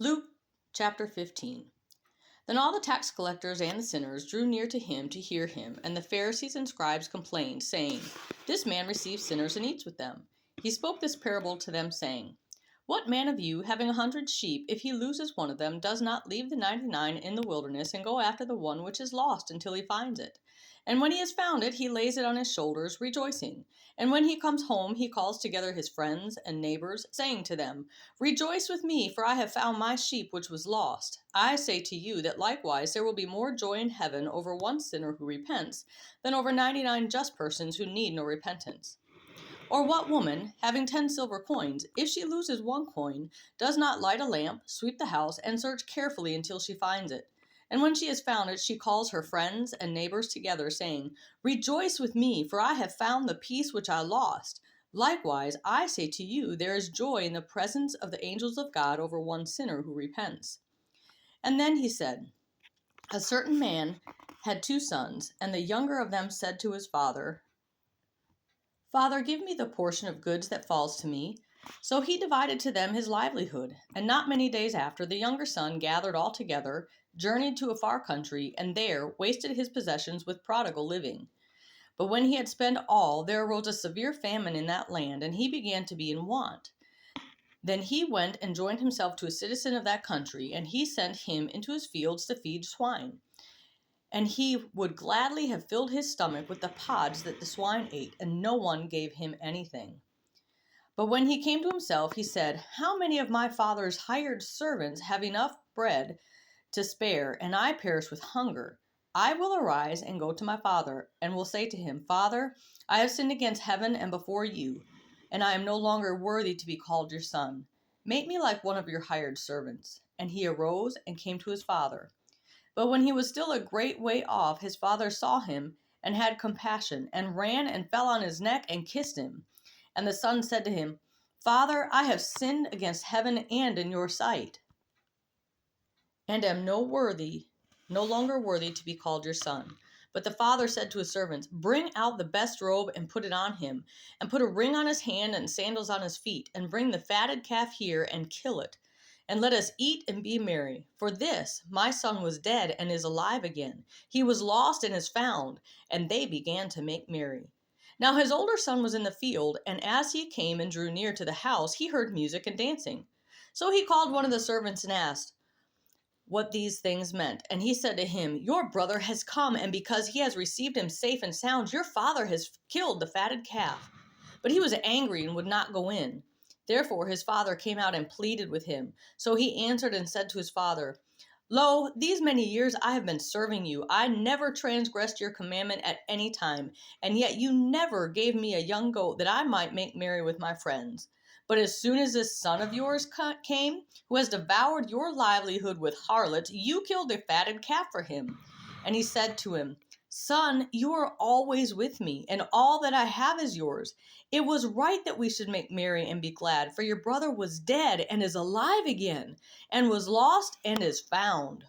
Luke chapter 15. Then all the tax collectors and the sinners drew near to him to hear him, and the Pharisees and scribes complained, saying, This man receives sinners and eats with them. He spoke this parable to them, saying, What man of you, having 100 sheep, if he loses one of them, does not leave the 99 in the wilderness and go after the one which is lost until he finds it? And when he has found it, he lays it on his shoulders, rejoicing. And when he comes home, he calls together his friends and neighbors, saying to them, Rejoice with me, for I have found my sheep which was lost. I say to you that likewise there will be more joy in heaven over one sinner who repents than over 99 just persons who need no repentance. Or what woman, having 10 silver coins, if she loses one coin, does not light a lamp, sweep the house, and search carefully until she finds it? And when she has found it, she calls her friends and neighbors together, saying, Rejoice with me, for I have found the piece which I lost. Likewise, I say to you, there is joy in the presence of the angels of God over one sinner who repents. And then he said, A certain man had 2 sons, and the younger of them said to his father, Father, give me the portion of goods that falls to me. So he divided to them his livelihood. And not many days after, the younger son gathered all together, journeyed to a far country, and there wasted his possessions with prodigal living. But when he had spent all, there arose a severe famine in that land, and he began to be in want. Then he went and joined himself to a citizen of that country, and he sent him into his fields to feed swine. And he would gladly have filled his stomach with the pods that the swine ate, and no one gave him anything. But when he came to himself, he said, How many of my father's hired servants have enough bread to spare, and I perish with hunger? I will arise and go to my father, and will say to him, Father, I have sinned against heaven and before you, and I am no longer worthy to be called your son. Make me like one of your hired servants. And he arose and came to his father. But when he was still a great way off, his father saw him, and had compassion, and ran and fell on his neck and kissed him. And the son said to him, Father, I have sinned against heaven and in your sight, and am no longer worthy to be called your son. But the father said to his servants, Bring out the best robe and put it on him, and put a ring on his hand and sandals on his feet, and bring the fatted calf here and kill it. And let us eat and be merry. For this, my son was dead and is alive again. He was lost and is found. And they began to make merry. Now his older son was in the field, and as he came and drew near to the house, he heard music and dancing. So he called one of the servants and asked what these things meant. And he said to him, Your brother has come, and because he has received him safe and sound, your father has killed the fatted calf. But he was angry and would not go in. Therefore his father came out and pleaded with him. So he answered and said to his father, Lo, these many years I have been serving you. I never transgressed your commandment at any time, and yet you never gave me a young goat that I might make merry with my friends. But as soon as this son of yours came, who has devoured your livelihood with harlots, you killed a fatted calf for him. And he said to him, Son, you are always with me, and all that I have is yours. It was right that we should make merry and be glad, for your brother was dead and is alive again, and was lost and is found.